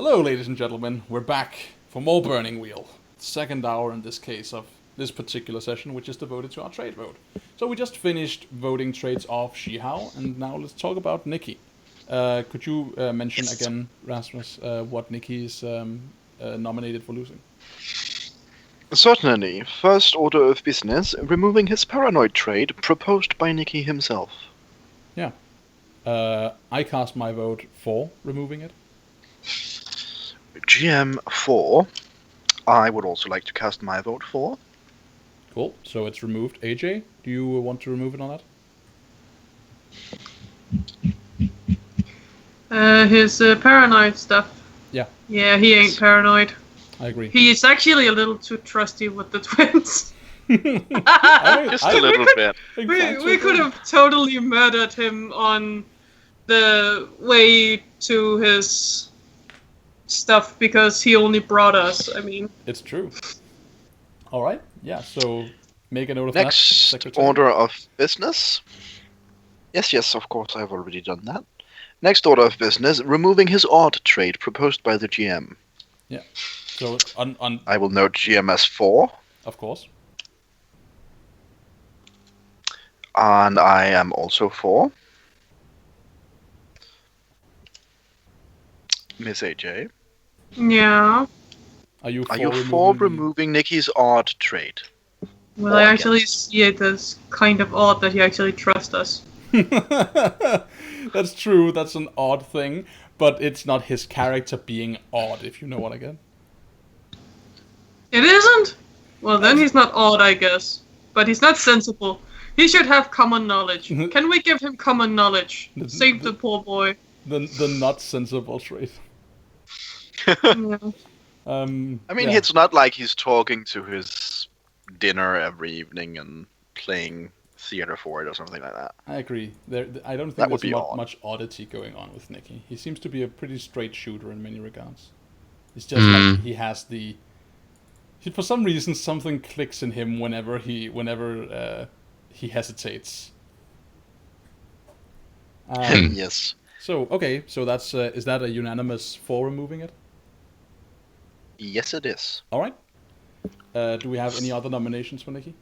Hello, ladies and gentlemen. We're back for more Burning Wheel. Second hour in this case of this particular session, which is devoted to our trade vote. So we just finished voting trades off Shihao, and now let's talk about Nikki. Could you mention again, Rasmus, what Nikki is nominated for losing? Certainly. First order of business, removing his paranoid trait proposed by Nikki himself. Yeah. I cast my vote for removing it. GM 4. I would also like to cast my vote for. Cool. So it's removed. AJ, do you want to remove it on that? His paranoid stuff. Yeah. Yeah, he ain't paranoid. I agree. He is actually a little too trusty with the twins. Just a little bit. We could have totally murdered him on the way to his stuff because he only brought us. I mean, it's true. All right. Yeah. So make a note of Next that. Next order of business. Yes, of course, I've already done that. Next order of business, removing his odd trait proposed by the GM. Yeah. So on I will note GM as 4. Of course. And I am also for. Miss AJ. yeah. Are you for removing Nikki's odd trait? Well, I actually see it as kind of odd that he actually trusts us. That's true. That's an odd thing, but it's not his character being odd, if you know what I get. It isn't? Well, then he's not odd, I guess. But he's not sensible. He should have common knowledge. Can we give him common knowledge? Save the poor boy. The not sensible trait. Yeah. I mean, it's not like he's talking to his dinner every evening and playing theater for it or something like that. I agree. I don't think That would there's be much oddity going on with Nikki. He seems to be a pretty straight shooter in many regards. It's just like he has the... For some reason, something clicks in him whenever he hesitates. Yes. So, okay, so that's is that a unanimous for removing it? Yes, it is. All right. Do we have any other nominations for Nikki?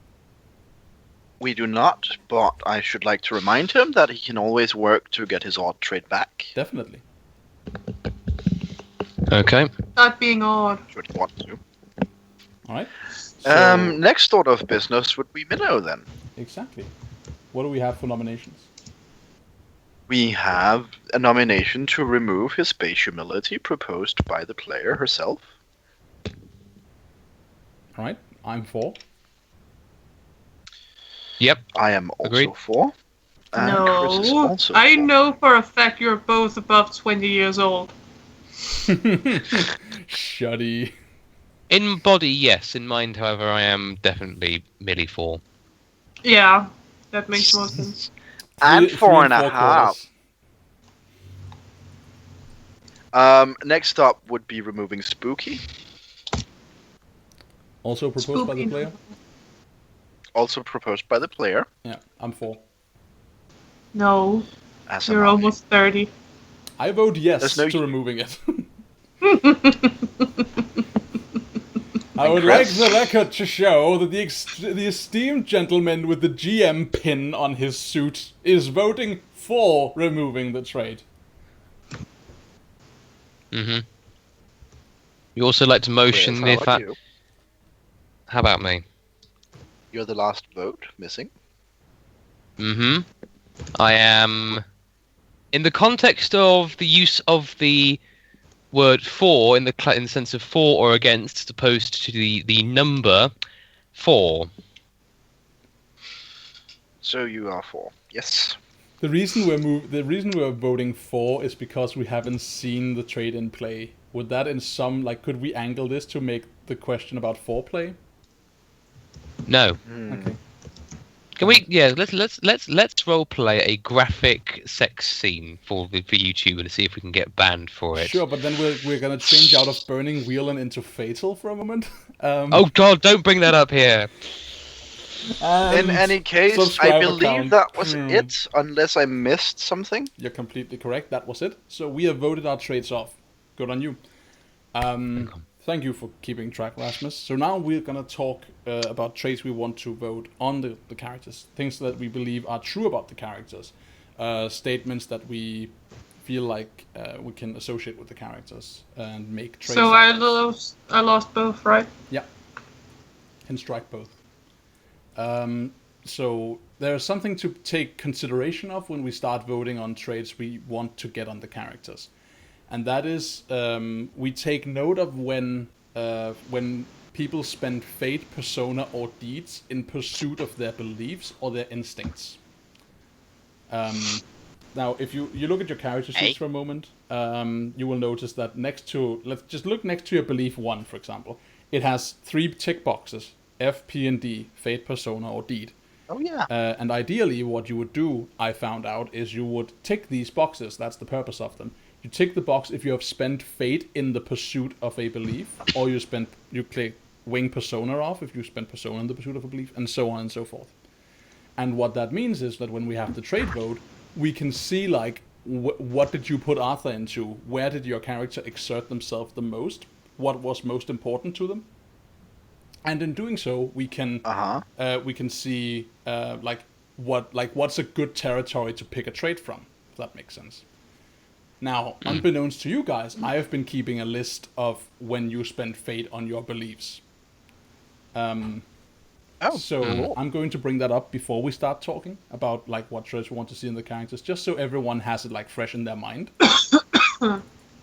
We do not, but I should like to remind him that he can always work to get his odd trait back. Definitely. Okay. Not being odd. Should he want to. All right. So, Next order of business would be Minnow, then. exactly. What do we have for nominations? We have a nomination to remove his base humility proposed by the player herself. All right. I'm for. Yep. I am also Agreed. for. And Chris is No. also I for. know for a fact you're both above 20 years old. Shuddy. In body, yes. In mind, however, I am definitely merely 4. Yeah, that makes more sense. And Three 4.5. 3 Next up would be removing Spooky. Also proposed by the Spooky. player? Also proposed by the player. Yeah, I'm for. No, As you're am I. almost 30. I vote yes There's no to y- removing it. I would like the record to show that the esteemed gentleman with the GM pin on his suit is voting for removing the trait. Mm-hmm. You also like to motion Chris, the how about fact. you? How about me? You're the last vote missing. Mm-hmm. I am. In the context of the use of the word "for" in the sense of for or against, as opposed to the number 4. So you are for. Yes. The reason we're voting for is because we haven't seen the trait in play. Would that could we angle this to make the question about foreplay? No. Okay. Can we? Yeah. Let's role play a graphic sex scene for YouTube and see if we can get banned for it. Sure, but then we're gonna change out of Burning Wheel and into Fatal for a moment. Oh God! Don't bring that up here. In any case, I subscriber believe count. that was it, unless I missed something. You're completely correct. That was it. So we have voted our traits off. Good on you. Thank you for keeping track, Rasmus. So now we're gonna talk about traits we want to vote on the characters, things that we believe are true about the characters, statements that we feel like we can associate with the characters and make traits. So I lost both, right? Yeah, can strike both. So there's something to take consideration of when we start voting on traits we want to get on the characters. And that is, we take note of when people spend fate, persona, or deeds in pursuit of their beliefs or their instincts. Now, if you look at your character sheets for a moment, you will notice that let's just look next to your belief 1, for example. It has 3 tick boxes, F, P, and D, fate, persona, or deed. Oh, yeah. And ideally, what you would do, I found out, is you would tick these boxes. That's the purpose of them. You tick the box if you have spent fate in the pursuit of a belief, or you click wing persona off if you spent persona in the pursuit of a belief, and so on and so forth. And what that means is that when we have the trait vote, we can see like what did you put Arthur into? Where did your character exert themselves the most? What was most important to them? And in doing so, we can see what's a good territory to pick a trait from. If that makes sense. Now, unbeknownst to you guys, I have been keeping a list of when you spend fate on your beliefs. I'm going to bring that up before we start talking about like what traits we want to see in the characters, just so everyone has it like fresh in their mind.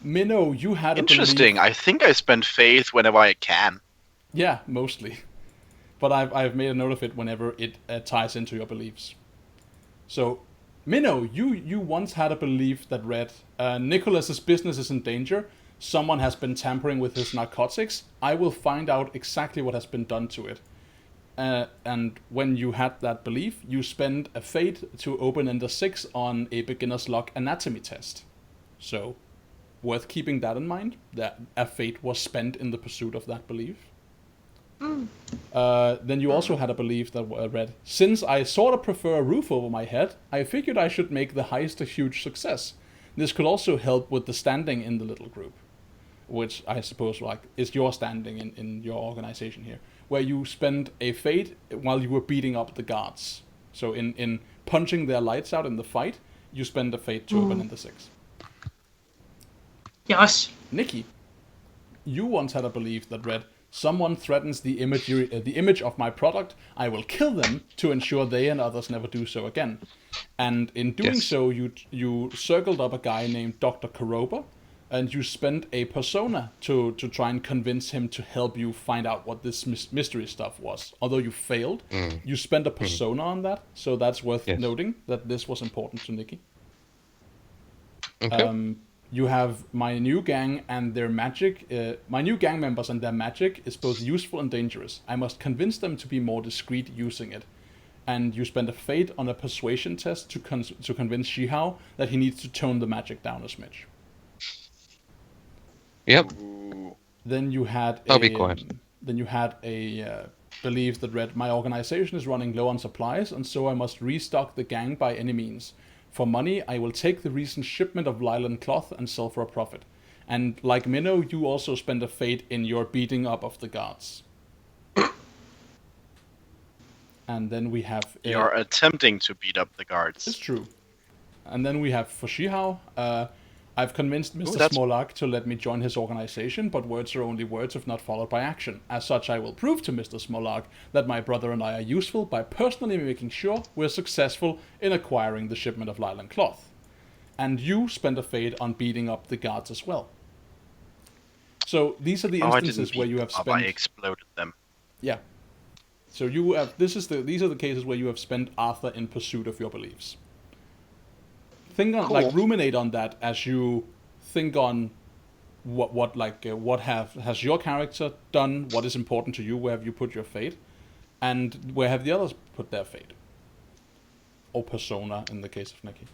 Minnow, you had interesting. I think I spend faith whenever I can. Yeah, mostly. But I've made a note of it whenever it ties into your beliefs. So, Minnow, you once had a belief that read, Nicholas's business is in danger. Someone has been tampering with his narcotics. I will find out exactly what has been done to it. And when you had that belief, you spend a fate to open Ender 6 on a beginner's luck anatomy test. So, worth keeping that in mind, that a fate was spent in the pursuit of that belief. Then you also had a belief that read, since I sort of prefer a roof over my head, I figured I should make the heist a huge success. This could also help with the standing in the little group, which I suppose like is your standing in your organization here, where you spend a fate while you were beating up the guards. So in punching their lights out in the fight, you spend a fate to open Ender 6. Yes. Nikki, you once had a belief that read, someone threatens the image of my product, I will kill them to ensure they and others never do so again. And in doing so, you circled up a guy named Dr. Karoba, and you spent a persona to try and convince him to help you find out what this mystery stuff was. Although you failed, you spent a persona on that, so that's worth noting that this was important to Nikki. Okay. You have my new gang and their magic. My new gang members and their magic is both useful and dangerous. I must convince them to be more discreet using it. And you spend a fate on a persuasion test to convince Shihao that he needs to tone the magic down a smidge. Yep. Then you had I'll be quiet. Then you had a belief that read, my organization is running low on supplies, and so I must restock the gang by any means. For money, I will take the recent shipment of Lylan cloth and sell for a profit. And like Minnow, you also spend a fate in your beating up of the guards. And then we have... You're attempting to beat up the guards. It's true. And then we have for Shihao, I've convinced Mr. Smolak to let me join his organization, but words are only words if not followed by action. As such, I will prove to Mr. Smolak that my brother and I are useful by personally making sure we're successful in acquiring the shipment of Lylan cloth. And you spend a fate on beating up the guards as well. So these are the instances where you have spent... I exploded them. Yeah. So you have... These are the cases where you have spent Arthur in pursuit of your beliefs. Think on, like, ruminate on that as you think on what has your character done, what is important to you, where have you put your fate, and where have the others put their fate, or persona in the case of Nikki.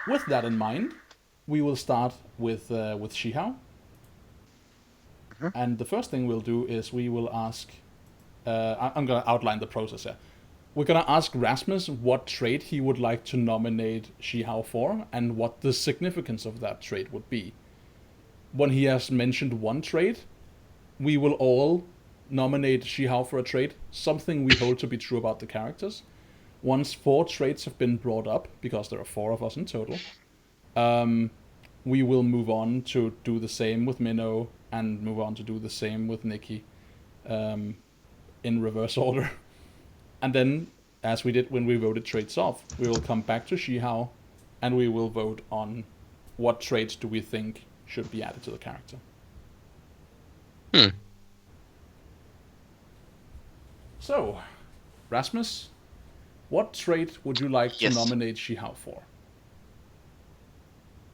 With that in mind, we will start with Shihao, and the first thing we'll do is we will ask. I'm going to outline the process here. We're going to ask Rasmus what trait he would like to nominate Shihao for and what the significance of that trait would be. when he has mentioned one trait, we will all nominate Shihao for a trait, something we hold to be true about the characters. Once 4 traits have been brought up, because there are 4 of us in total, we will move on to do the same with Minnow, and move on to do the same with Nikki, in reverse order. And then, as we did when we voted traits off, we will come back to Shihao, and we will vote on what traits do we think should be added to the character. So, Rasmus, what trait would you like to nominate Shihao for?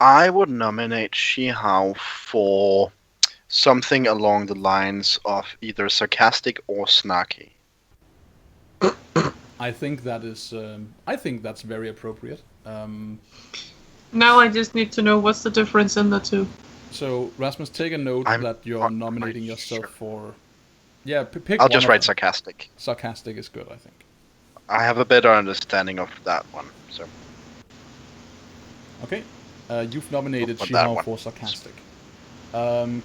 I would nominate Shihao for something along the lines of either sarcastic or snarky. I think that is. I think that's very appropriate. Now I just need to know what's the difference in the two. So Rasmus, take a note that you're nominating yourself for. Yeah, pick. I'll just write sarcastic. Sarcastic is good, I think. I have a better understanding of that one. So. Okay, you've nominated Shihao for sarcastic.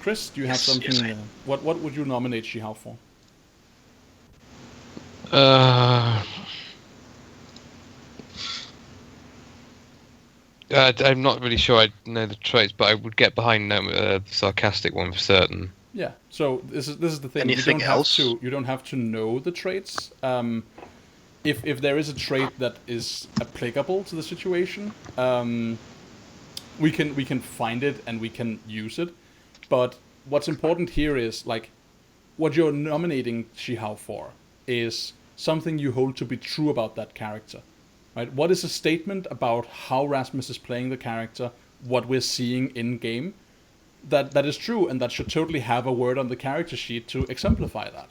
Chris, do you have something? Yes, what would you nominate Shihao for? I'm not really sure I know the traits, but I would get behind the sarcastic one for certain. Yeah. So this is the thing. Anything else? You don't have to know the traits. If there is a trait that is applicable to the situation, we can find it and we can use it. But what's important here is like what you're nominating Shihao for is something you hold to be true about that character. Right? What is a statement about how Rasmus is playing the character, what we're seeing in game, that is true and that should totally have a word on the character sheet to exemplify that.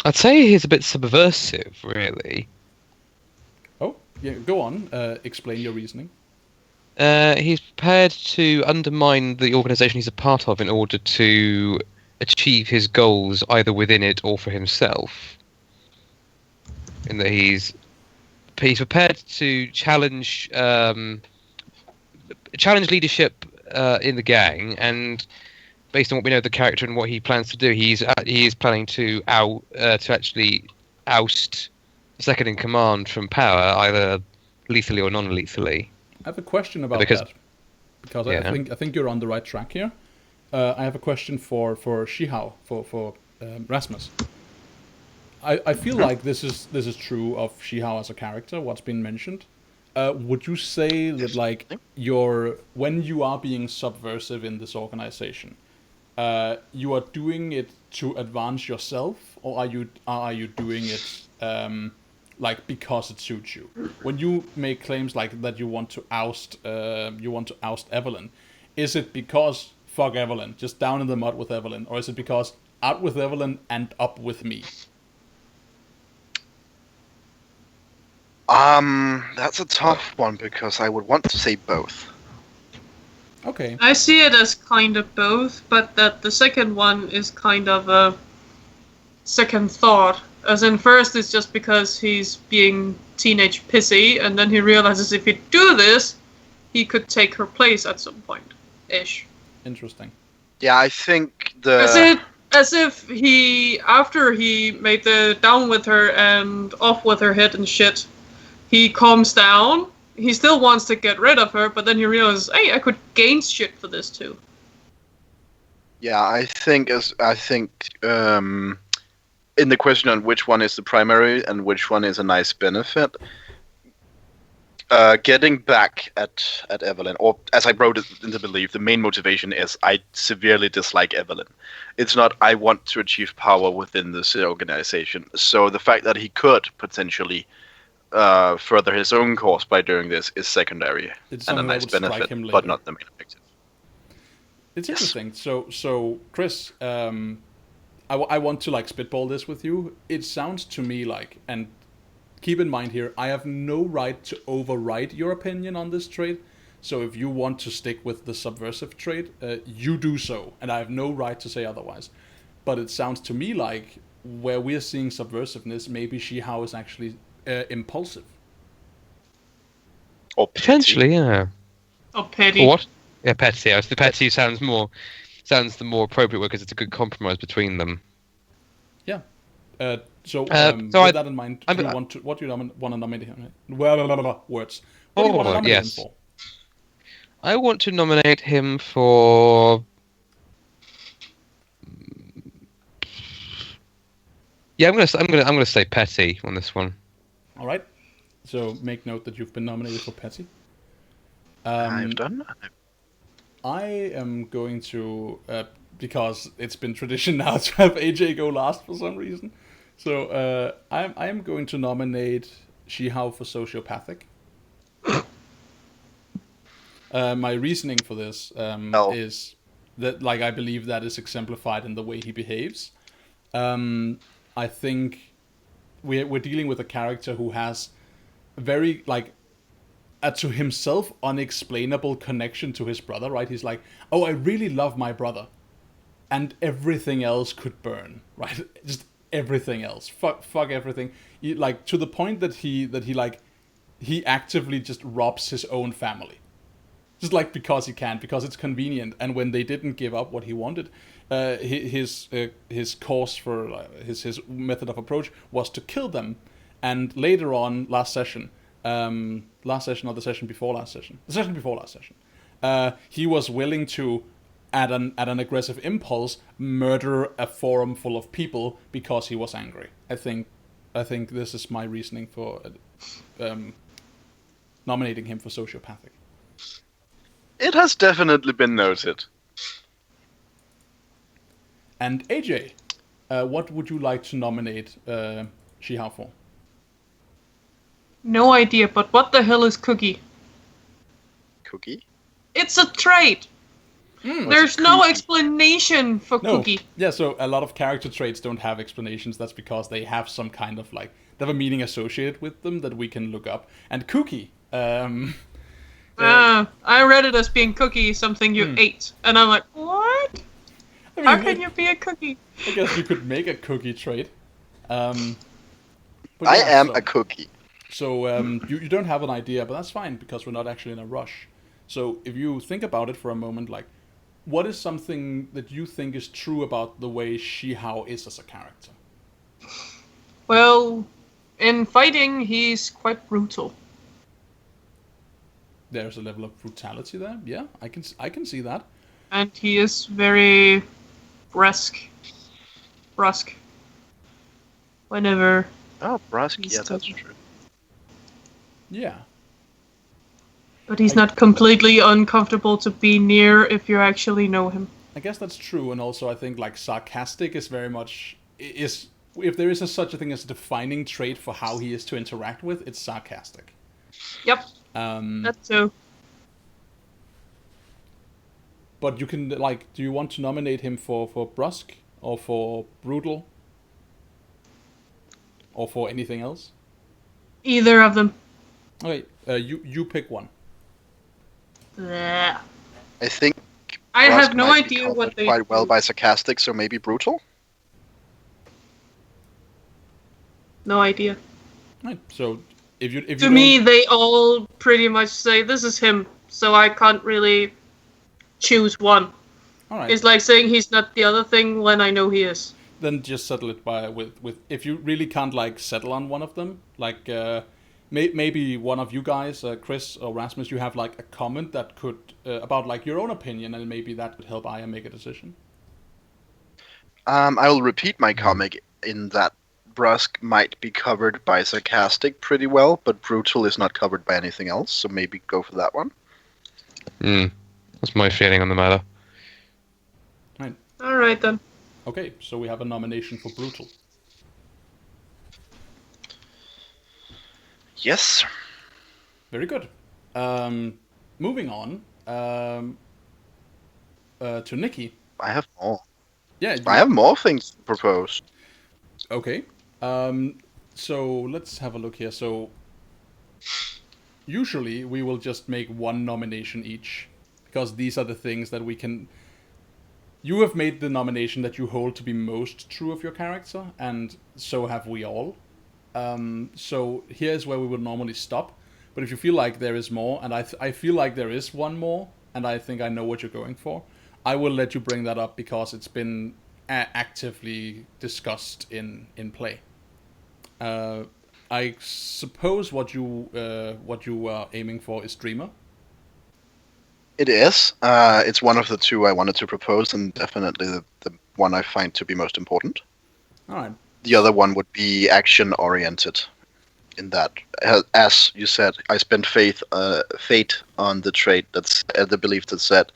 I'd say he's a bit subversive, really. Oh, yeah, go on. Explain your reasoning. He's prepared to undermine the organisation he's a part of in order to achieve his goals either within it or for himself. In that he's prepared to challenge leadership in the gang, and based on what we know of the character and what he plans to do, he is planning to actually oust the second in command from power, either lethally or non-lethally. I have a question about that because I think you're on the right track here. I have a question for Shihao, for Rasmus. I feel like this is true of Shihao as a character. What's been mentioned. Would you say that like when you are being subversive in this organization, you are doing it to advance yourself, or are you doing it like because it suits you? When you make claims like that you want to oust Evelyn, is it because fuck Evelyn, just down in the mud with Evelyn, or is it because out with Evelyn and up with me? That's a tough one because I would want to say both. Okay. I see it as kind of both, but that the second one is kind of a second thought. As in, first it's just because he's being teenage pissy, and then he realizes if he do this, he could take her place at some point. Ish. Interesting. Yeah, I think As if he, after he made the down with her and off with her head and shit, he calms down. He still wants to get rid of her, but then he realizes, hey, I could gain shit for this too. Yeah, I think in the question on which one is the primary and which one is a nice benefit, getting back at Evelyn, or as I wrote it in the belief, the main motivation is I severely dislike Evelyn. It's not I want to achieve power within this organization. So the fact that he could potentially further his own cause by doing this is secondary and a nice benefit, but not the main objective. It's interesting. So Chris, I want to like spitball this with you. It sounds to me like, and keep in mind here, I have no right to override your opinion on this trait. So if you want to stick with the subversive trait, you do so, and I have no right to say otherwise. But it sounds to me like where we're seeing subversiveness, maybe Shihao is actually impulsive. Or petty. Potentially, yeah. Or petty. Or what? Yeah, petty. The petty sounds the more appropriate word because it's a good compromise between them. Yeah. So so with that in mind, I'm- do you want to nominate him? Words. What do you want to nominate him yes. for? I want to nominate him for. Yeah, I'm gonna say petty on this one. All right. So make note that you've been nominated for petty. I've done. I am going to, because it's been tradition now to have AJ go last for some reason. So I am going to nominate Shihao for sociopathic. My reasoning for this is that, like, I believe that is exemplified in the way he behaves. I think we're dealing with a character who has a very, like, to himself unexplainable connection to his brother, right? He's like, oh, I really love my brother, and everything else could burn, right? Just everything else, fuck everything. Like, to the point that he actively just robs his own family, just like because he can, because it's convenient. And when they didn't give up what he wanted, his course for his method of approach was to kill them. And later on, last session or the session before last session, he was willing to, at an aggressive impulse, murder a forum full of people because he was angry. I think this is my reasoning for nominating him for sociopathic. It has definitely been noted. And AJ, what would you like to nominate Shihao for? No idea, but what the hell is Cookie? Cookie? It's a trait! There's no explanation for Cookie. Yeah, so a lot of character traits don't have explanations. That's because they have some kind of, like, they have a meaning associated with them that we can look up. And Cookie, I read it as being Cookie, something you ate. And I'm like, what? I mean, How can you be a cookie? I guess you could make a cookie trait. But I yeah, am a cookie. So you don't have an idea, but that's fine because we're not actually in a rush. So if you think about it for a moment, like, what is something that you think is true about the way Shihao is as a character? Well, in fighting, he's quite brutal. There's a level of brutality there. Yeah, I can see that. And he is very brusque. Whenever. Oh, brusque. He's Yeah, that's talking. true. Yeah. But he's not completely uncomfortable to be near if you actually know him. I guess that's true, and also I think, like, sarcastic is very much is if there is such a thing as a defining trait for how he is to interact with, it's sarcastic. Yep. That's so. But you can, like, do you want to nominate him for brusque or for brutal or for anything else? Either of them. Okay, you pick one. Blech. I think I brusque have no might be idea covered what they quite well by sarcastic, so maybe brutal. No idea. Right. So if you To me, they all pretty much say this is him, so I can't really choose one. all right, It's like saying he's not the other thing when I know he is. then just settle it by with if you really can't, like, settle on one of them, like maybe one of you guys, Chris or Rasmus, you have, like, a comment that could about, like, your own opinion, and maybe that could help Aya make a decision. I will repeat my comic in that brusque might be covered by sarcastic pretty well, but brutal is not covered by anything else, so maybe go for that one. That's my feeling on the matter. Right. All right then. Okay, so we have a nomination for brutal. Yes. Very good. Moving on to Nikki. I have more. Yeah, I have more things to propose. Okay. So let's have a look here. So usually we will just make one nomination each, because these are the things that we can. You have made the nomination that you hold to be most true of your character, and so have we all. So here's where we would normally stop. But if you feel like there is more, and I feel like there is one more, and I think I know what you're going for, I will let you bring that up because it's been actively discussed in play. I suppose what you are aiming for is Dreamer. It is. It's one of the two I wanted to propose, and definitely the one I find to be most important. All right. The other one would be action-oriented. In that, as you said, I spent fate on the trait that's the belief that said,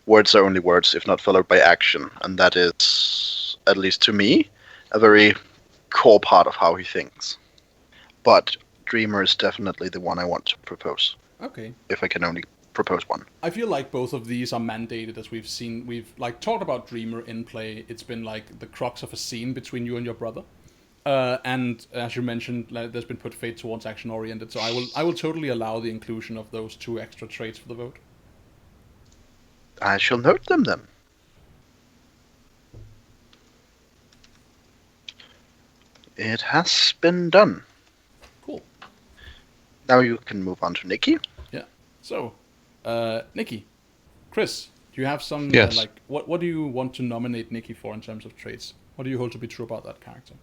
words are only words if not followed by action, and that is, at least to me, a very core part of how he thinks. But Dreamer is definitely the one I want to propose. Okay. If I can only propose one. I feel like both of these are mandated, as we've like talked about Dreamer in play. It's been like the crux of a scene between you and your brother. And as you mentioned, like, there's been put fate towards action oriented, so I will totally allow the inclusion of those 2 extra traits for the vote. I shall note them then. It has been done. Cool. Now you can move on to Nikki. Yeah. So, Nikki, Chris, do you have some Yes. like what do you want to nominate Nikki for in terms of traits? What do you hold to be true about that character?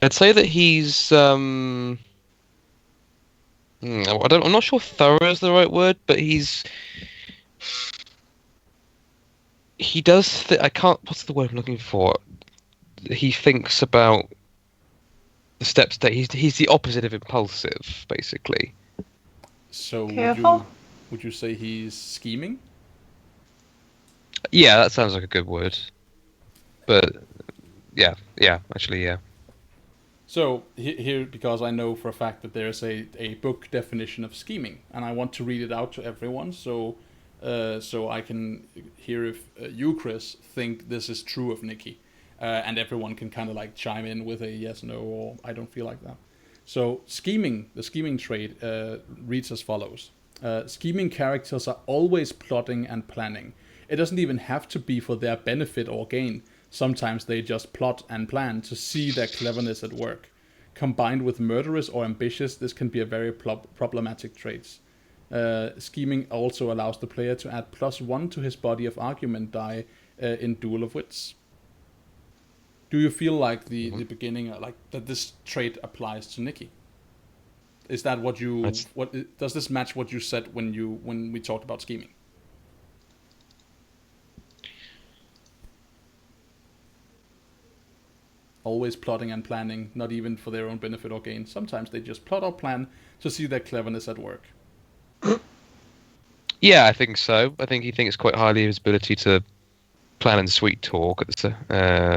I'd say that he's I'm not sure thorough is the right word, but he does I can't, what's the word I'm looking for? He thinks about the steps that he's the opposite of impulsive, basically. So Careful. would you say he's scheming? Yeah, that sounds like a good word. But yeah, actually, yeah. So here, because I know for a fact that there's a book definition of scheming, and I want to read it out to everyone, so I can hear if you, Chris, think this is true of Nikki, and everyone can kind of like chime in with a yes, no, or I don't feel like that. So scheming, the scheming trait reads as follows: scheming characters are always plotting and planning. It doesn't even have to be for their benefit or gain. Sometimes they just plot and plan to see their cleverness at work. Combined with murderous or ambitious, this can be a very problematic trait. Scheming also allows the player to add +1 to his body of argument die in Duel of Wits. Do you feel like the beginning, like that this trait applies to Nikki? Is that what you? Does this match what you said when we talked about scheming? Always plotting and planning, not even for their own benefit or gain. Sometimes they just plot or plan to see their cleverness at work. Yeah, I think so. I think he thinks quite highly of his ability to plan and sweet talk.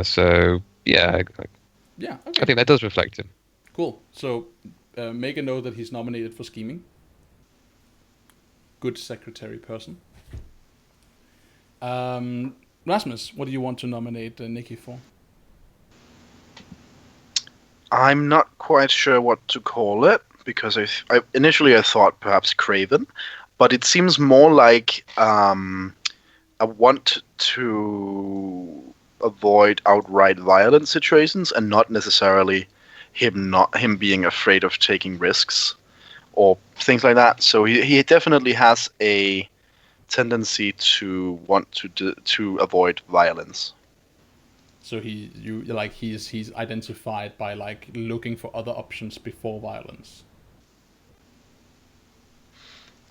So yeah, Yeah, okay. I think that does reflect him. Cool. So make a note that he's nominated for scheming. Good secretary person. Rasmus, what do you want to nominate Nikki for? I'm not quite sure what to call it, because I initially thought perhaps Craven, but it seems more like a want to avoid outright violent situations, and not necessarily him being afraid of taking risks or things like that. So he definitely has a tendency to want to avoid violence. So he's identified by like looking for other options before violence.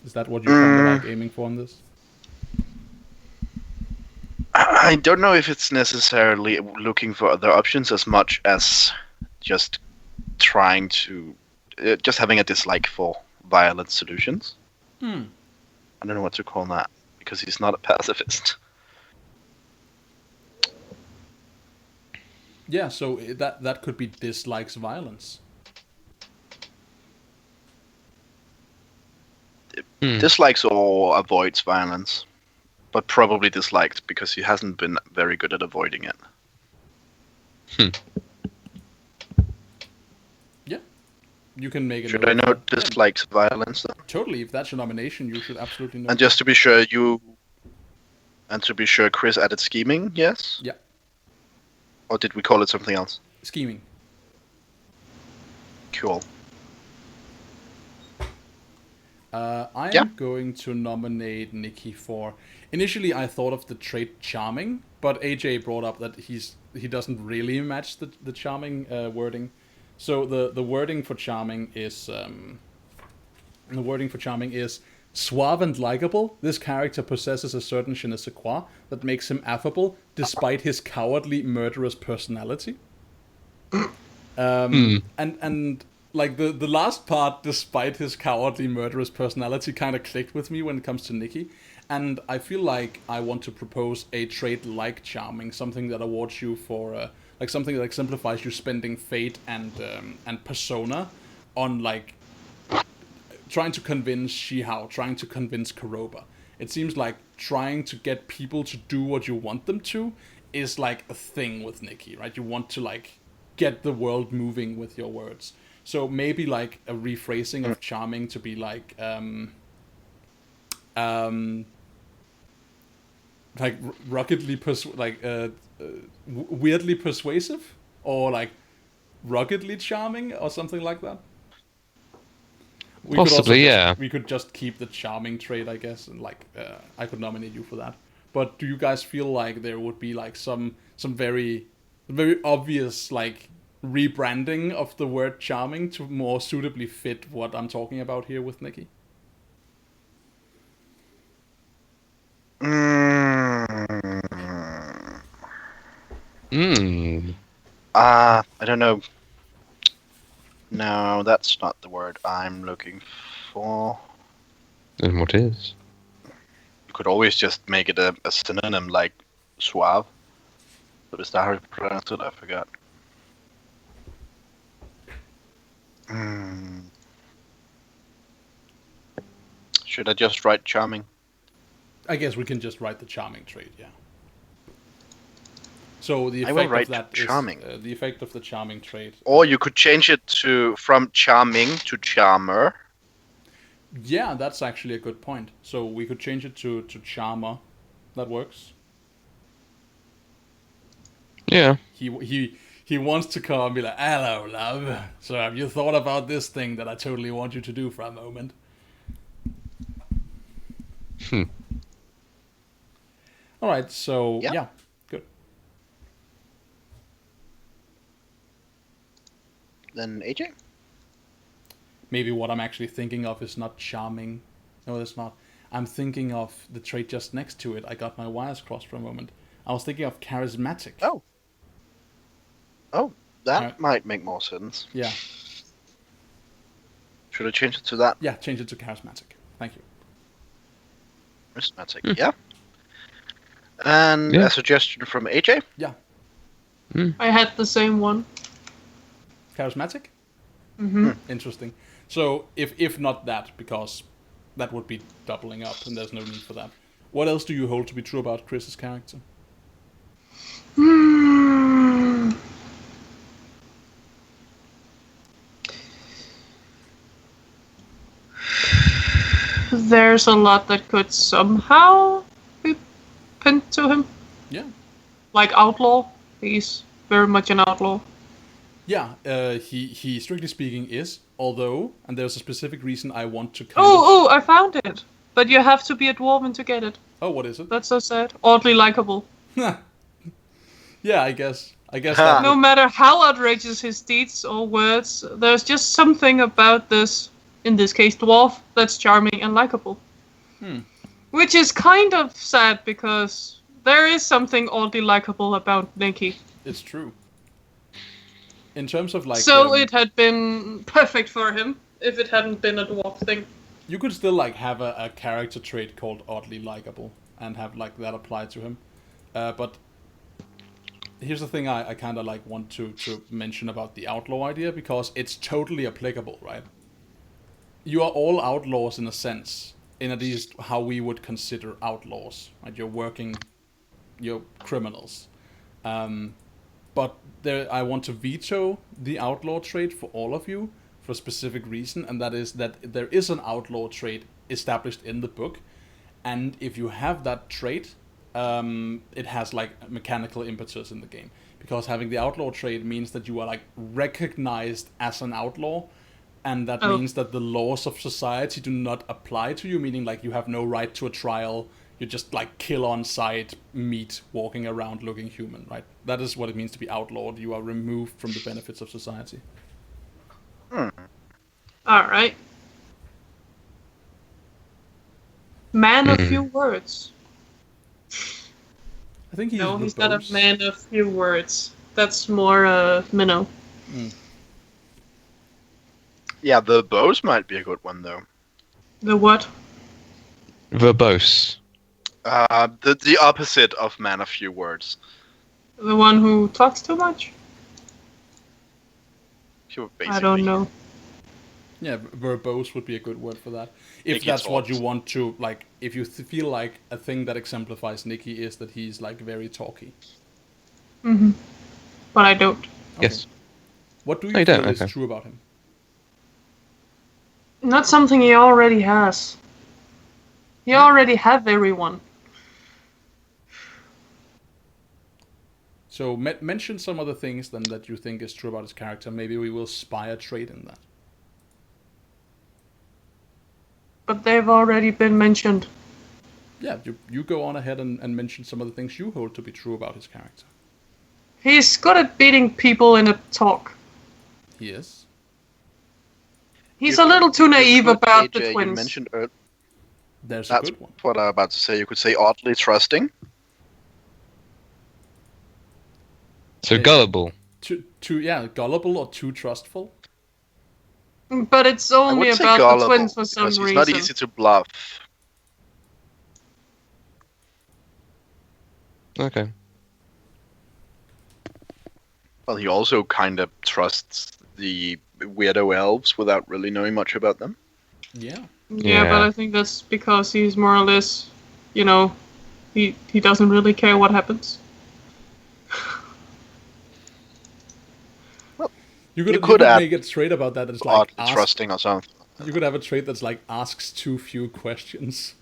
Is that what you're kind of like aiming for in this? I don't know if it's necessarily looking for other options as much as just trying to, just having a dislike for violent solutions. I don't know what to call that, because he's not a pacifist. Yeah, so that could be dislikes violence. Dislikes or avoids violence, but probably disliked because he hasn't been very good at avoiding it. Yeah, you can make it. Should I note dislikes violence then? Totally. If that's your nomination, you should absolutely know. And just to be sure, you And to be sure, Chris added scheming, yes? Yeah. Or did we call it something else? Scheming. Cool. I Yeah. am going to nominate Nikki for. Initially, I thought of the trait charming, but AJ brought up that he doesn't really match the charming wording. So the wording for charming is suave and likable. This character possesses a certain je ne sais quoi that makes him affable, despite his cowardly, murderous personality. And like the last part, despite his cowardly, murderous personality, kind of clicked with me when it comes to Nikki. And I feel like I want to propose a trait like charming, something that awards you for like something that exemplifies you spending fate and persona on like trying to convince Shihao, trying to convince Kuroba. It seems like trying to get people to do what you want them to is like a thing with Nikki, right? You want to like get the world moving with your words. So maybe like a rephrasing of charming to be like ruggedly weirdly persuasive, or like ruggedly charming, or something like that. Possibly, yeah. We could just keep the charming trait, I guess, and like I could nominate you for that. But do you guys feel like there would be like some very obvious like rebranding of the word charming to more suitably fit what I'm talking about here with Nikki? I don't know. No, that's not the word I'm looking for. Then what is? You could always just make it a synonym like suave. But is that how you pronounce it? I forgot. Should I just write charming? I guess we can just write the charming trait, yeah. So the I will effect write of that charming. is the effect of the charming trait. Or you could change it from charming to charmer. Yeah, that's actually a good point. So we could change it to charmer. That works. Yeah. He wants to come and be like, "Hello, love. So have you thought about this thing that I totally want you to do for a moment?" All right. So yeah, good. Then AJ? Maybe what I'm actually thinking of is not charming. No, that's not. I'm thinking of the trait just next to it. I got my wires crossed for a moment. I was thinking of charismatic. Oh, that might make more sense. Yeah. Should I change it to that? Yeah, change it to charismatic. Thank you. Charismatic, yeah. And a suggestion from AJ? Yeah. I had the same one. Charismatic? Mm-hmm. Interesting. So if not that, because that would be doubling up and there's no need for that. What else do you hold to be true about Chris's character? There's a lot that could somehow be pinned to him. Yeah. Like outlaw. He's very much an outlaw. Yeah, he strictly speaking is, although, and there's a specific reason I want to Oh, I found it! But you have to be a dwarven to get it. Oh, what is it? That's so sad. Oddly likable. Yeah, I guess that No matter how outrageous his deeds or words, there's just something about this, in this case dwarf, that's charming and likable. Which is kind of sad, because there is something oddly likable about Nikki. It's true. In terms of like... So it had been perfect for him, if it hadn't been a dwarf thing. You could still like have a character trait called oddly likable, and have like that applied to him. But here's the thing I kind of like want to mention about the outlaw idea, because it's totally applicable, right? You are all outlaws in a sense, in at least how we would consider outlaws, right? You're criminals. But I want to veto the outlaw trait for all of you for a specific reason, and that is that there is an outlaw trait established in the book, and if you have that trait, it has like mechanical impetus in the game, because having the outlaw trait means that you are like recognized as an outlaw, and that means that the laws of society do not apply to you, meaning like you have no right to a trial. You just like kill on sight meat walking around looking human, right? That is what it means to be outlawed. You are removed from the benefits of society. Alright. Man of few words. I think he's He's not a verbose. man of few words. That's more Minnow. Yeah, the bows might be a good one though. The what? Verbose. The opposite of man of few words. The one who talks too much? Sure, I basically. don't know. Yeah, verbose would be a good word for that. If Nicky that's what you talks. want to, like, if you feel like a thing that exemplifies Nicky is that he's, like, very talky. Mm-hmm. But I don't. Okay. Yes. What do you Oh, you feel don't? is Okay. true about him? Not something he already has. He already have everyone. So mention some of the things then that you think is true about his character. Maybe we will spy a trait in that. But they've already been mentioned. Yeah, you go on ahead and mention some of the things you hold to be true about his character. He's good at beating people in a talk. He is. He's a little too naive about the You twins. mentioned There's that's a good one. what I'm about to say. You could say oddly trusting. So gullible. Too yeah, gullible or too trustful. But it's I only would say about the gullible twins for some because he's reason. not easy to bluff. Okay. Well, he also kind of trusts the weirdo elves without really knowing much about them. Yeah. Yeah, but Yeah. I think that's because he's more or less, he doesn't really care what happens. You You could could add make a trait about that that's like Oddly trusting or something. You could have a trait that's like asks too few questions.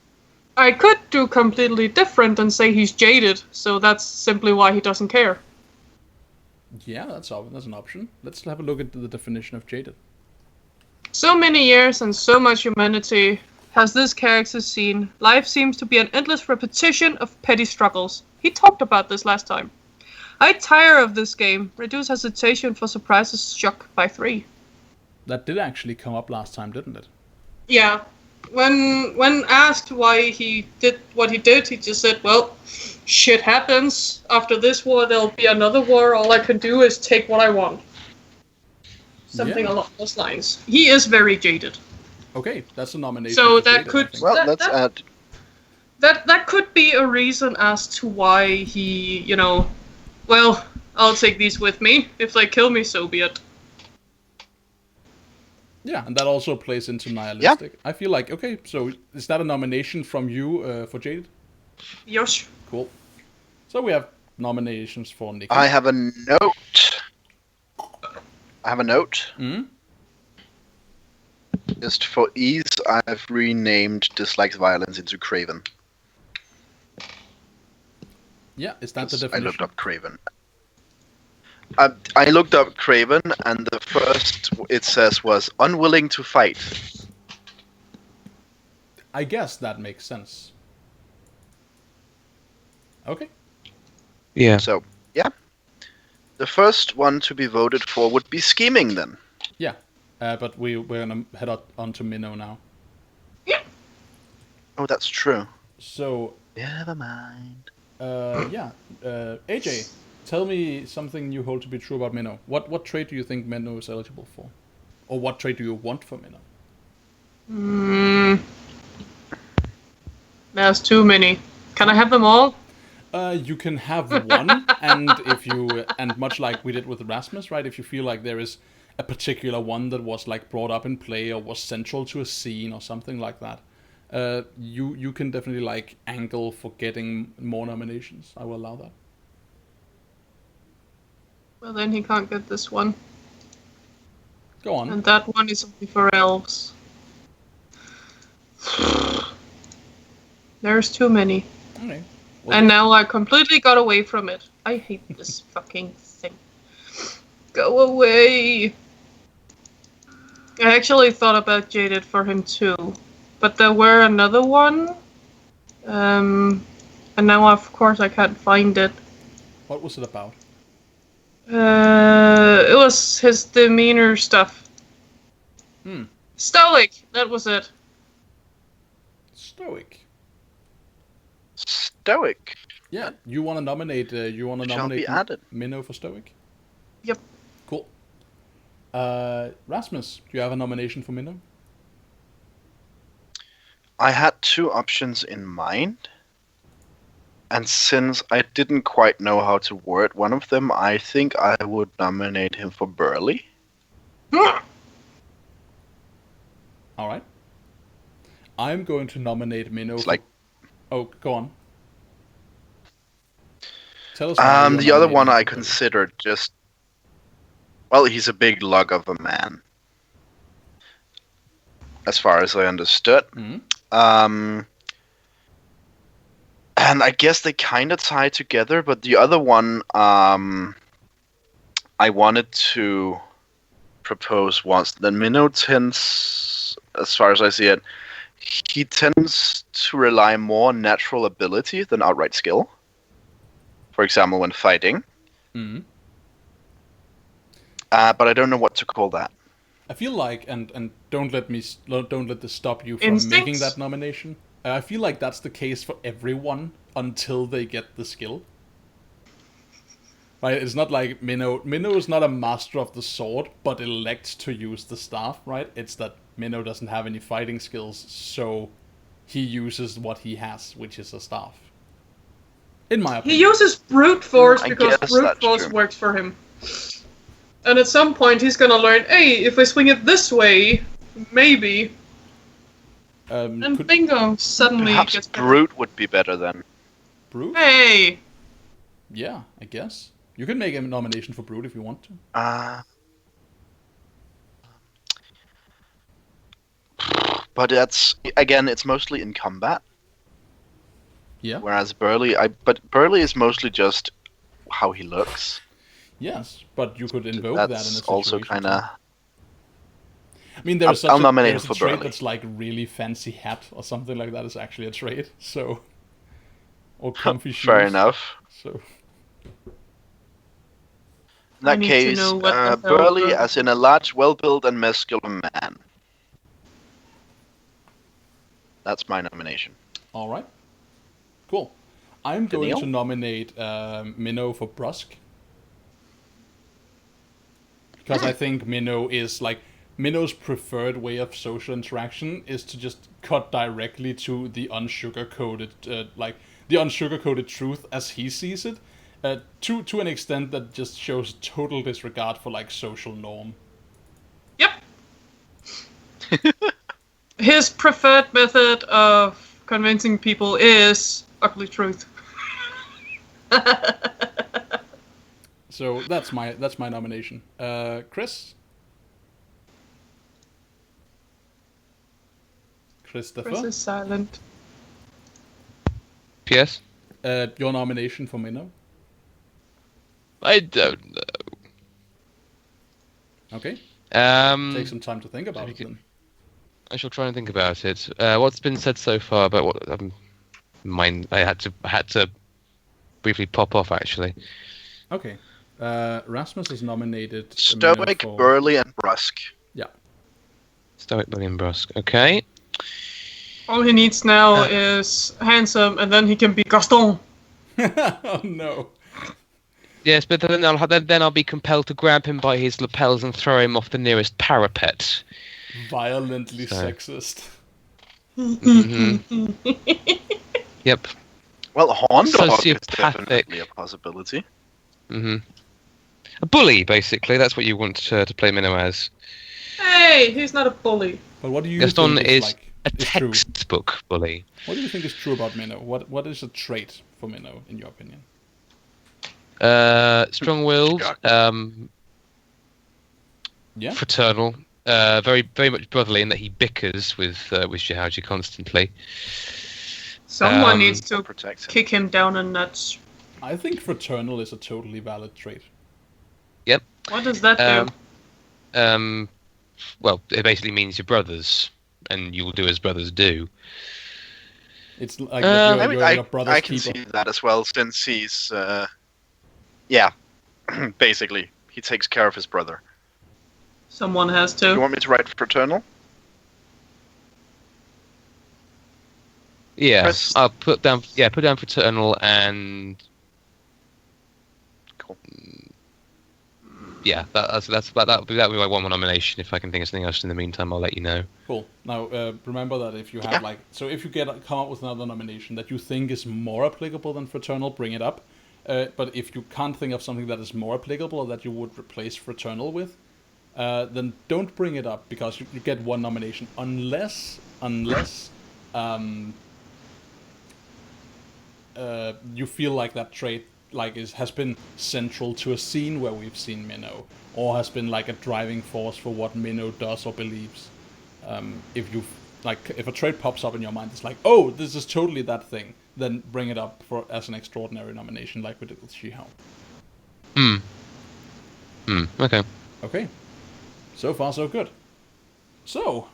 I could do completely different and say he's jaded, so that's simply why he doesn't care. Yeah, that's an option. Let's have a look at the definition of jaded. So many years and so much humanity has this character seen. Life seems to be an endless repetition of petty struggles. He talked about this last time. I tire of this game. Reduce hesitation for surprises shock by 3. That did actually come up last time, didn't it? Yeah. When asked why he did what he did, he just said, well, shit happens. After this war, there'll be another war. All I can do is take what I want. Something along those lines. He is very jaded. Okay, that's a nomination. So for that jaded, could- I think. Well, let's add. That could be a reason as to why he, well, I'll take these with me. If they kill me, so be it. Yeah, and that also plays into nihilistic. I feel like, okay, so is that a nomination from you for jaded? Yosh. Cool. So we have nominations for Nicky. I have a note. Hmm? Just for ease, I've renamed dislikes violence into Craven. Yeah, is that the 'Cause I definition? looked up Craven. I looked up Craven, and the first it says was unwilling to fight. I guess that makes sense. Okay. Yeah. So, yeah. The first one to be voted for would be scheming then. Yeah, but we're gonna head on to Minnow now. Oh, that's true. So, Never mind. AJ, tell me something you hold to be true about Minnow. What trait do you think Minnow is eligible for? Or what trait do you want for Minnow? There's too many. Can I have them all? You can have one, and much like we did with Rasmus, right? If you feel like there is a particular one that was like brought up in play or was central to a scene or something like that, you can definitely like angle for getting more nominations. I will allow that. Well, then he can't get this one. Go on. And that one is only for elves. There's too many. Okay. And now I completely got away from it. I hate this fucking thing. Go away. I actually thought about Jaded for him too. But there were another one. And now of course I can't find it. What was it about? It was his demeanor stuff. Stoic, that was it. Stoic. Stoic. Yeah, you want to nominate? Shall be added. Minnow for Stoic? Yep. Cool. Rasmus, do you have a nomination for Minnow? I had two options in mind. And since I didn't quite know how to word one of them, I think I would nominate him for Burley. All right. I'm going to nominate Minnow. It's like... Oh, go on. Tell us. Why the other one I considered just... Well, he's a big lug of a man. As far as I understood. And I guess they kind of tie together, but the other one I wanted to propose once. Then Minnow tends, as far as I see it, he tends to rely more on natural ability than outright skill. For example, when fighting. But I don't know what to call that. I feel like, and don't let this stop you from making that nomination. I feel like that's the case for everyone until they get the skill. Right? It's not like Minnow. Minnow is not a master of the sword, but elects to use the staff, right? It's that Minnow doesn't have any fighting skills, so he uses what he has, which is a staff. In my opinion. He uses brute force I because guess brute that's force true. works for him. And at some point he's gonna learn, hey, if I swing it this way, maybe. And bingo, suddenly it Perhaps gets better. Brute would be better then. Brute? Hey! Yeah, I guess. You can make a nomination for Brute if you want to. But that's, again, it's mostly in combat. Yeah. Whereas Burley, but Burley is mostly just how he looks. Yes, but you could invoke that in a That's situation. also kind of... I mean, there's I'll nominate there's him a for trait Burley. that's like really fancy hat or something like that is actually a trait. So, or comfy shoes. Fair enough. So, In that need to case, know what the hell Burley Burley as in a large, well-built and muscular man. That's my nomination. all right, cool. I'm going Daniel? to nominate Minnow for Brusque because I think Minnow is like Minnow's preferred way of social interaction is to just cut directly to the unsugar-coated, the unsugar-coated truth as he sees it, to an extent that just shows total disregard for like social norm. Yep. His preferred method of convincing people is ugly truth. So that's my nomination. Chris? Christopher? Chris is silent. Yes? Your nomination for Minnow? I don't know. Okay. Um, Take some time to think about it then. I shall try and think about it. What's been said so far about what I had to briefly pop off actually. Okay. Rasmus is nominated Stoic, for... Burley, and Brusque. Yeah. Stoic, William Brusque. Okay. All he needs now is handsome, and then he can be Gaston. Oh no. Yes, but then I'll be compelled to grab him by his lapels and throw him off the nearest parapet. Violently So. sexist. Mm-hmm. Yep. Well, Horn Dog is Sociopathic. definitely a possibility. Mm-hmm. A bully, basically. That's what you want to play Minnow as. Hey, he's not a bully. But what do you Gaston think is like, a is true? textbook bully. What do you think is true about Minnow? What is a trait for Minnow, in your opinion? Strong-willed, Yeah? fraternal, very very much brotherly in that he bickers with Xiaoji constantly. Someone needs to Protect him. kick him down a notch. I think fraternal is a totally valid trait. What does that do? Well, it basically means you're brothers, and you will do as brothers do. It's like I mean, you're your brother's I can keeper. see that as well, since he's, yeah, basically, he takes care of his brother. Someone has You to. want me to write fraternal? Yeah, Chris? I'll put down fraternal and Cool. yeah, that'll be my one more nomination. If I can think of something else in the meantime, I'll let you know. Cool. Now, remember that if you have if you come up with another nomination that you think is more applicable than fraternal, bring it up. But if you can't think of something that is more applicable or that you would replace fraternal with, then don't bring it up, because you get one nomination unless you feel like that trait has been central to a scene where we've seen Minnow, or has been like a driving force for what Minnow does or believes. If a trait pops up in your mind, it's like, oh, this is totally that thing, then bring it up as an extraordinary nomination, like we did with Shihao. Okay. Okay. So far, so good. So,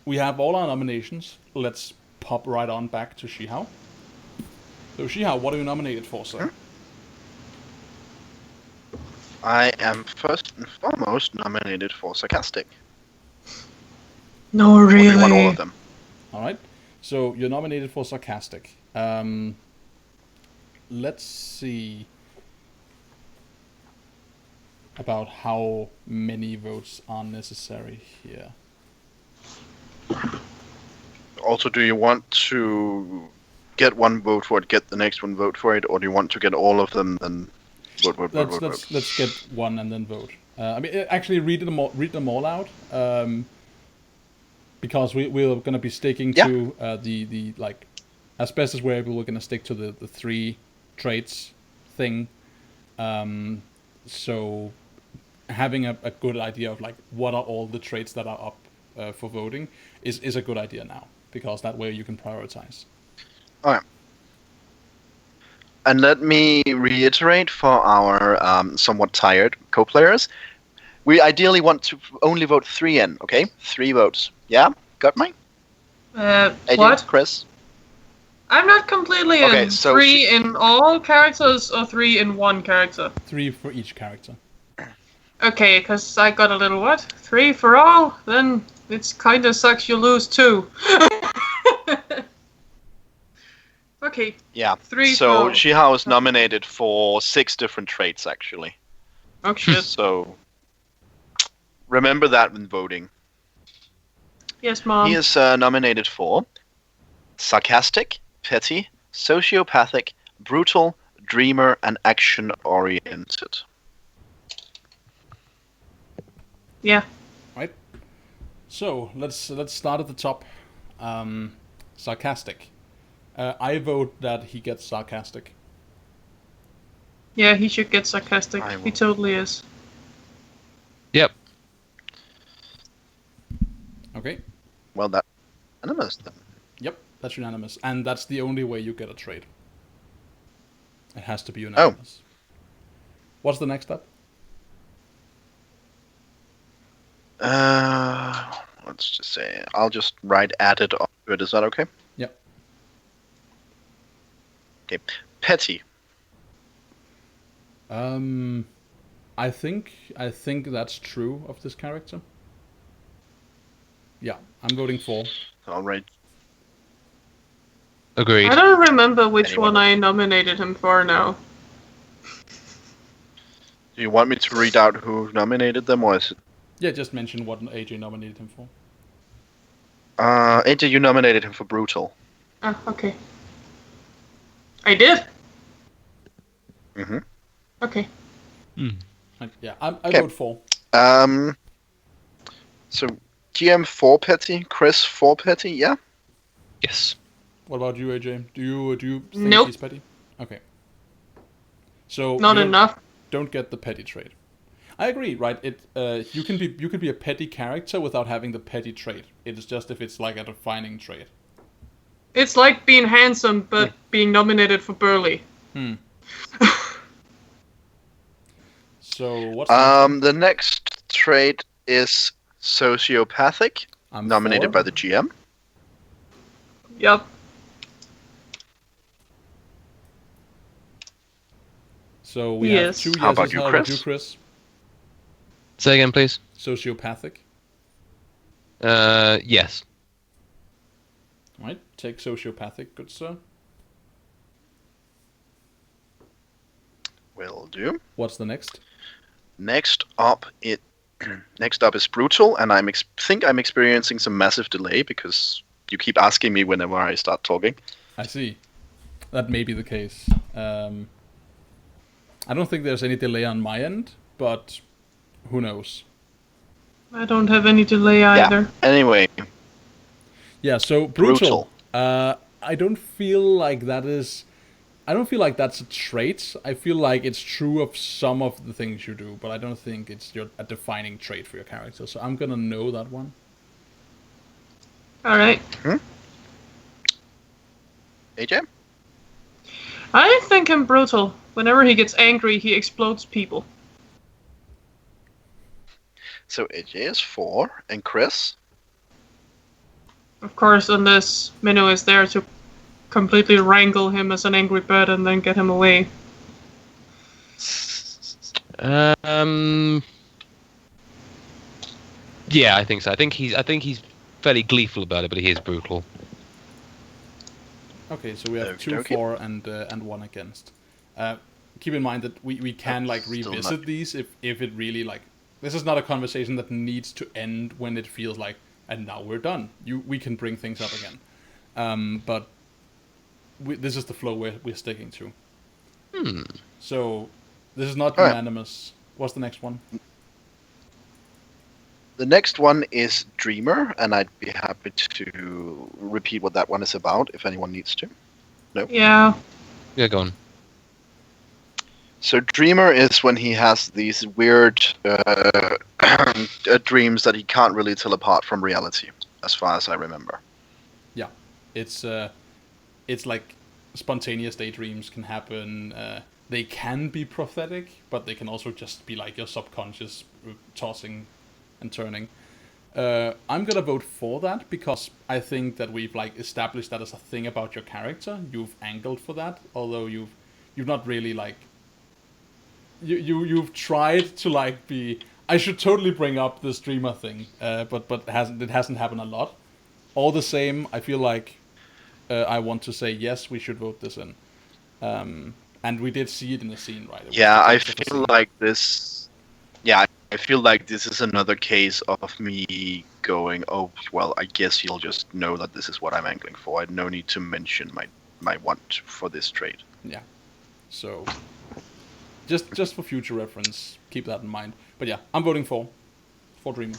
we have all our nominations. Let's pop right on back to Shihao. So, Shihao, what are you nominated for, sir? I am first and foremost nominated for sarcastic. No, Or do you want all really. of them? Alright. So, you're nominated for sarcastic. Let's see about how many votes are necessary here. Also, do you want to get one vote for it, get the next one vote for it, or do you want to get all of them and vote? Let's get one and then vote. Actually, read them all out, because we're going to be sticking to the as best as we're able. We're going to stick to the 3 traits thing. So having a good idea of what are all the traits that are up for voting is a good idea now, because that way you can prioritize. Alright. And let me reiterate for our somewhat tired co-players. We ideally want to only vote 3 in, okay? 3 votes. Yeah? Got mine? AJ, What? Chris? I'm not completely Okay, in. so 3 in all characters or 3 in one character? 3 for each character. Okay, because I got a little what? 3 for all? Then it's kind of sucks you lose 2. Okay. Yeah. 3 So for all. Shihao is nominated for 6 different traits, actually. Oh shit. So remember that when voting. Yes, Mom. He is nominated for sarcastic, petty, sociopathic, brutal, dreamer, and action-oriented. Yeah. Right. So let's start at the top. Sarcastic. I vote that he gets sarcastic. Yeah, he should get sarcastic. I will. He totally is. Yep. Okay. Well, that's unanimous then. Yep, that's unanimous, and that's the only way you get a trait. It has to be unanimous. What's the next step? Let's just say, I'll just write added onto it. Is that okay? Yep. Okay. Petty. I think that's true of this character. Yeah, I'm voting for. All right. Agreed. I don't remember which Anyone one I nominated him for now. Do you want me to read out who nominated them, or is it? Yeah, just mention what AJ nominated him for. AJ, you nominated him for brutal. Ah, okay. I did? Mm-hmm. Okay. Yeah, I Okay. vote for. So GM 4 petty, Chris 4 petty, yeah? Yes. What about you, AJ? Do you think Nope. he's petty? Okay. So Not you enough. don't get the petty trait. I agree, right? You can be a petty character without having the petty trait. It is just if it's like a defining trait. It's like being handsome, but being nominated for Burley. So what's the next one? The next trait is sociopathic, I'm nominated 4. by the GM. Yep. So we have Yes. 2 yeses. How about you, How about Chris? you, Chris? Say again, please. Sociopathic. Yes. Right, take sociopathic, good sir. Will do. What's the next? Next up, next up is brutal, and think I'm experiencing some massive delay because you keep asking me whenever I start talking. I see. That may be the case. I don't think there's any delay on my end, but who knows? I don't have any delay either. Yeah. Anyway, Yeah, so brutal. I don't feel like that is... I don't feel like that's a trait. I feel like it's true of some of the things you do, but I don't think it's a defining trait for your character. So I'm gonna know that one. All right. AJ? I think him brutal. Whenever he gets angry, he explodes people. So AJ is 4, and Chris? Of course, unless Minnow is there to completely wrangle him as an angry bird and then get him away. Yeah, I think so. I think he's fairly gleeful about it, but he is brutal. Okay, so we have Okey 2 dokey. for and 1 against. Keep in mind that we can like Still revisit not- these if it really like... This is not a conversation that needs to end when it feels like, and now we're done. We can bring things up again. But this is the flow we're sticking to. So this is not All right. unanimous. What's the next one? The next one is Dreamer, and I'd be happy to repeat what that one is about if anyone needs to. Yeah. Yeah, go on. So Dreamer is when he has these weird dreams that he can't really tell apart from reality, as far as I remember. It's like spontaneous daydreams can happen. They can be prophetic, but they can also just be like your subconscious tossing and turning. I'm gonna vote for that because I think that we've like established that as a thing about your character. You've angled for that, although you've not really like you've tried to like be... I should totally bring up the streamer thing, but it hasn't happened a lot. All the same, I feel like I want to say yes, we should vote this in. And we did see it in the scene, right? It was Yeah, the I text of the feel scene. like this. Yeah, I feel like this is another case of me going, oh, well, I guess you'll just know that this is what I'm angling for. I had no need to mention my want for this trait. Yeah. So just for future reference, keep that in mind. But yeah, I'm voting for Dreamer.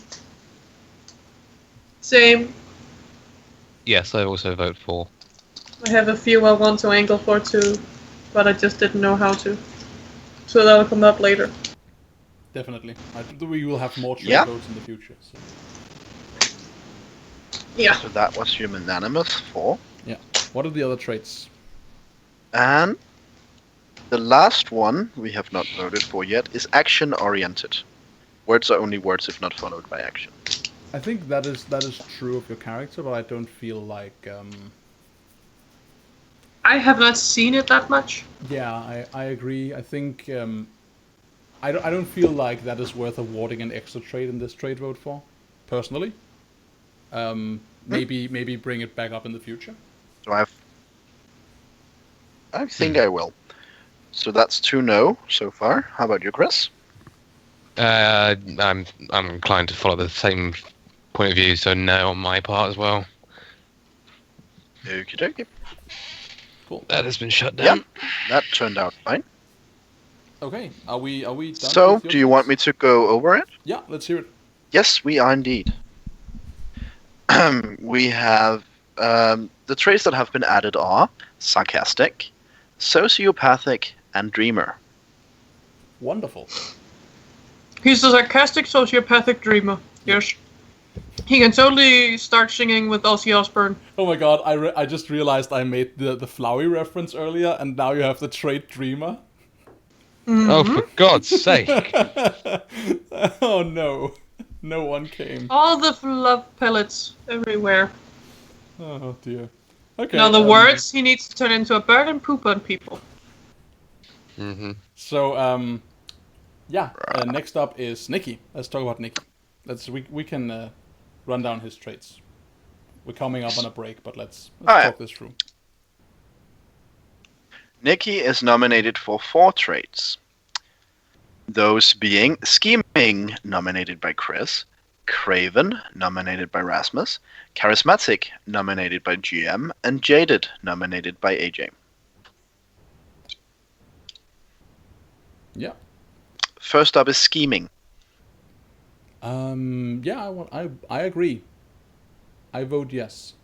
Same. Yes, I also vote for. I have a few I want to angle for too, but I just didn't know how to. So that'll come up later. Definitely. I think we will have more trade Yeah. votes in the future. So. Yeah. So that was unanimous for. Yeah. What are the other traits? And the last one we have not voted for yet is action-oriented. Words are only words if not followed by action. I think that is true of your character, but I don't feel like... I have not seen it that much. Yeah, I agree. I think I don't feel like that is worth awarding an extra trait in this trade vote for, personally. Maybe bring it back up in the future. So I think I will. So that's 2 no so far. How about you, Chris? I'm inclined to follow the same point of view, so no on my part as well. Okie dokie. Cool. That has been shut down. Yep, that turned out fine. Okay, are we done? So, with your do you want me traits? to go over it? Yeah, let's hear it. Yes, we are indeed. We have the traits that have been added are sarcastic, sociopathic, and dreamer. Wonderful. He's a sarcastic sociopathic dreamer. Yes. He can totally start singing with Ozzy Osbourne. Oh my god, I just realized I made the Flowey reference earlier, and now you have the trait Dreamer. Oh, for God's sake! Oh no. No one came. All the love pellets everywhere. Oh dear. Okay. In other words, he needs to turn into a bird and poop on people. Mm-hmm. So, next up is Nikki. Let's talk about Nikki. We can run down his traits. We're coming up on a break, but let's talk this through. Nikki is nominated for 4 traits. Those being Scheming, nominated by Chris, Craven, nominated by Rasmus, Charismatic, nominated by GM, and Jaded, nominated by AJ. Yeah. First up is Scheming. I agree. I vote yes.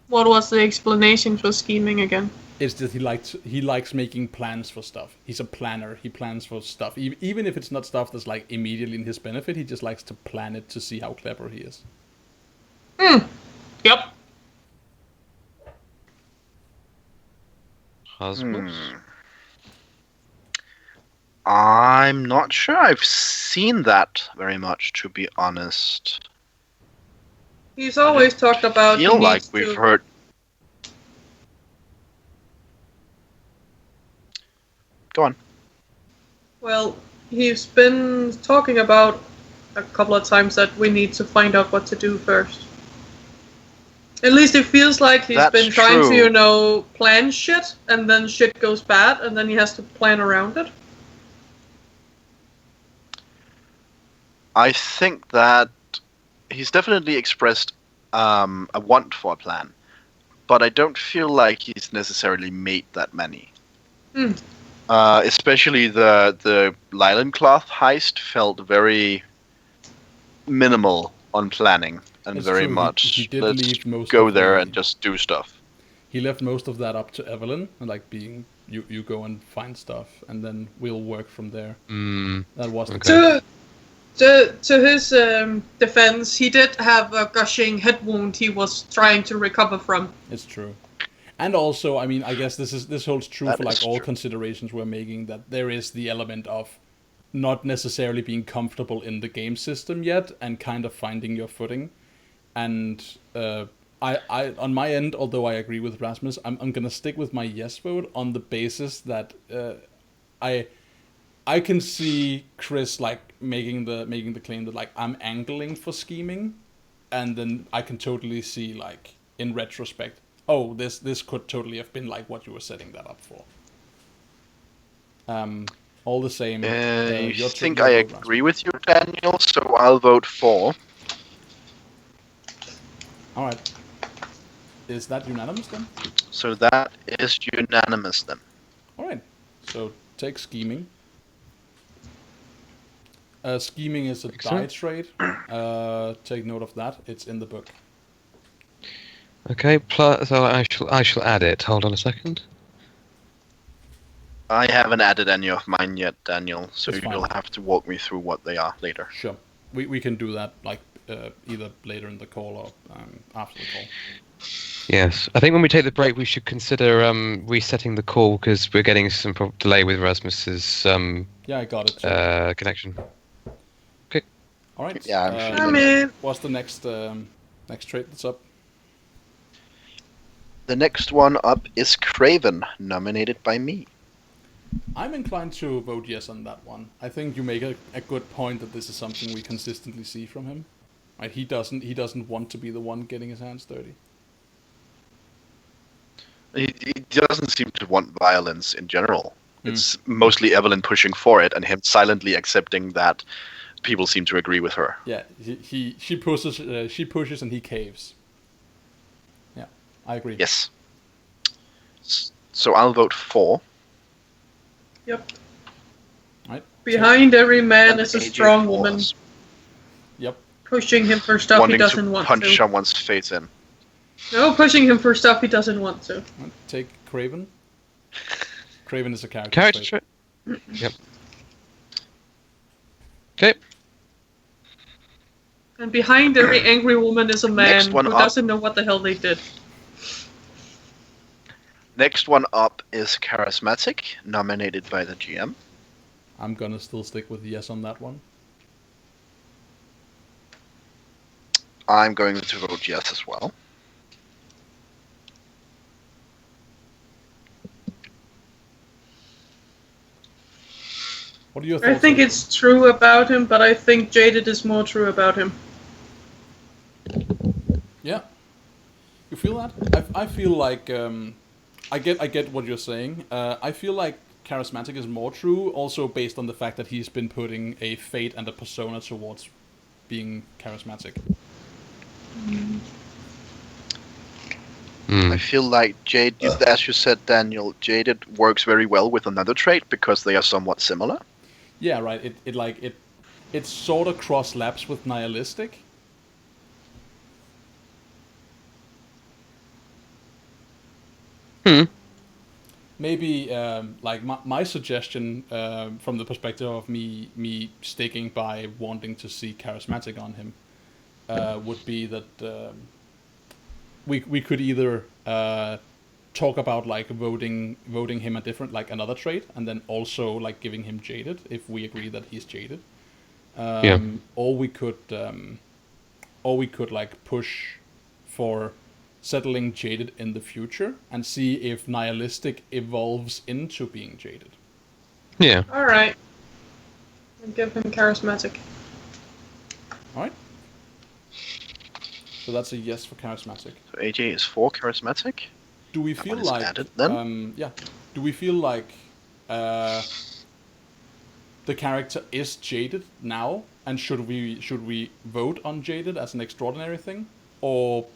What was the explanation for scheming again? It's that he likes making plans for stuff. He's a planner. He plans for stuff. Even if it's not stuff that's like immediately in his benefit, he just likes to plan it to see how clever he is. Yep. Husbands. I'm not sure I've seen that very much, to be honest. He's always talked about. I feel like we've heard. Go on. Well, he's been talking about a couple of times that we need to find out what to do first. At least it feels like he's That's been trying true. to, plan shit, and then shit goes bad, and then he has to plan around it. I think that he's definitely expressed a want for a plan, but I don't feel like he's necessarily made that many. Especially the Lylan Cloth heist felt very minimal on planning and It's very true. much He did let's leave most go of there the- and just do stuff. He left most of that up to Evelyn, like being you go and find stuff, and then we'll work from there. That was the Okay. To his defense, he did have a gushing head wound he was trying to recover from. It's true. And also, I mean, I guess this holds true That for like is all true. considerations we're making, that there is the element of not necessarily being comfortable in the game system yet and kind of finding your footing. And I on my end, although I agree with Rasmus, I'm gonna stick with my yes vote on the basis that I can see Chris like making the claim that like I'm angling for scheming, and then I can totally see like in retrospect, oh, this could totally have been like what you were setting that up for. All the same. I your think your I vote, agree with you, Daniel, so I'll vote for. All right. Is that unanimous then? So that is unanimous then. All right. So take scheming. Scheming is a die Excellent. trait. Take note of that. It's in the book. Okay. So I shall add it. Hold on a second. I haven't added any of mine yet, Daniel, so That's fine. you'll have to walk me through what they are later. Sure. We can do that like either later in the call or after the call. Yes. I think when we take the break, we should consider resetting the call because we're getting some delay with Rasmus's Yeah, I got it. Too. connection. All right. Yeah, I'm I feeling mean, What's the next trait that's up? The next one up is Craven, nominated by me. I'm inclined to vote yes on that one. I think you make a good point that this is something we consistently see from him. Right? He doesn't want to be the one getting his hands dirty. He doesn't seem to want violence in general. It's mostly Evelyn pushing for it and him silently accepting that people seem to agree with her. Yeah, she pushes and he caves. Yeah, I agree. Yes. So I'll vote for. yep. Right. Behind every man and is a AJ strong woman Force, Yep. pushing him for stuff he wanting doesn't to want punch to. someone's face in. No, pushing him for stuff he doesn't want to. Right. Take Craven. Craven is a character. Character trait. trait. Yep. Okay. And behind every angry woman is a man Next who one up. doesn't know what the hell they did. Next one up is Charismatic, nominated by the GM. I'm gonna still stick with yes on that one. I'm going to vote yes as well. What are your thoughts? I think on it's true about him, but I think Jaded is more true about him. Yeah. You feel that? I feel like I get what you're saying. I feel like Charismatic is more true, also based on the fact that he's been putting a fate and a persona towards being charismatic. I feel like Jaded, as you said, Daniel, Jaded works very well with another trait because they are somewhat similar. Yeah, right. It sort of cross laps with nihilistic. Maybe like my suggestion from the perspective of me sticking by wanting to see charismatic on him would be that we could either talk about like voting him a different, like another trait, and then also like giving him jaded if we agree that he's jaded. Or we could like push for settling jaded in the future and see if nihilistic evolves into being jaded. Yeah. Alright. I'll give him charismatic. Alright. So that's a yes for charismatic. So AJ is for Charismatic. Do we That feel one is like added then? do we feel like the character is jaded now, and should we vote on jaded as an extraordinary thing, or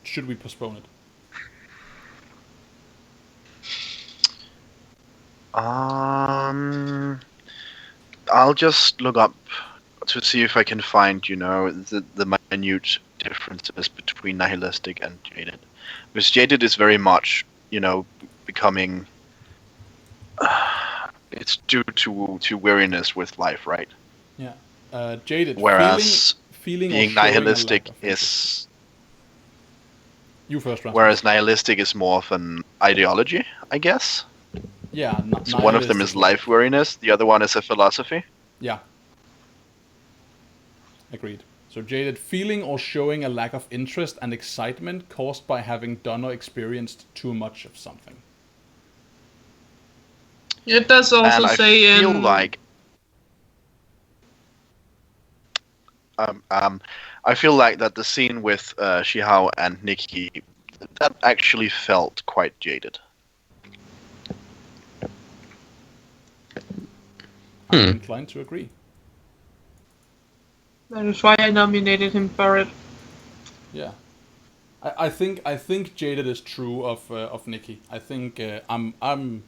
should we postpone it? I'll just look up to see if I can find, the minute differences between nihilistic and jaded. Because jaded is very much, becoming. It's due to weariness with life, right? Yeah. Jaded. Whereas feeling or being showing a lack nihilistic of interest. is. You first, Rasmus. Whereas nihilistic is more of an ideology, I guess. Yeah. So one of them is life weariness, the other one is a philosophy. Yeah. Agreed. So jaded, feeling or showing a lack of interest and excitement caused by having done or experienced too much of something. It does also And say I feel in... like I feel like that the scene with Shihao and Nikki, that actually felt quite jaded. I'm inclined to agree. That is why I nominated him for it. Yeah, I think jaded is true of Nikki. I think I'm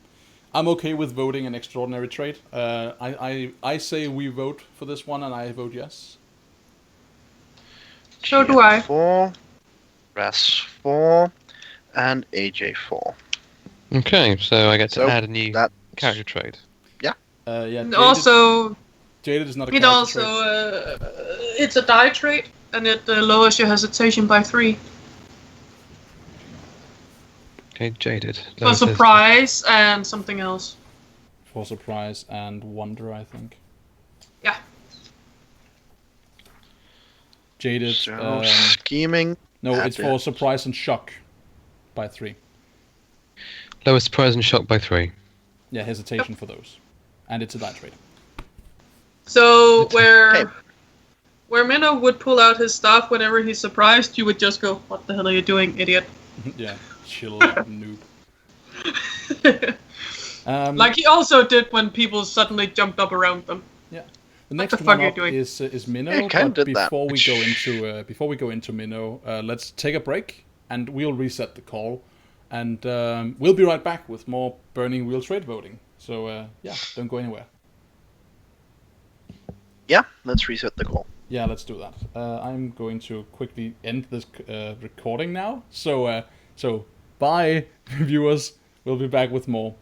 okay with voting an extraordinary trait. I say we vote for this one, and I vote yes. So do I. 4, Ras 4, and AJ 4. Okay, so I get to So add a new that- character trait. Yeah. And Jaded, also, jaded is not a it character also trait. it's a die trait, and it lowers your hesitation by 3 Okay, jaded. for surprise and something else. For surprise and wonder, I think. Yeah. Jaded. So scheming. No, it's for added. surprise and shock by 3. Lower surprise and shock by 3. Yeah, hesitation for those. And it's a die trait. So Okay. where Minnow would pull out his stuff whenever he's surprised, you would just go, "What the hell are you doing, idiot?" Yeah, chill, noob. Like he also did when people suddenly jumped up around them. Yeah. The next the one fuck are you up doing? is Minnow. Yeah, kinda But did that. before we go into Minnow, let's take a break and we'll reset the call, and we'll be right back with more Burning Wheel trade voting. So yeah, don't go anywhere. Yeah, let's reset the call. Yeah, let's do that. I'm going to quickly end this recording now. So bye, viewers. We'll be back with more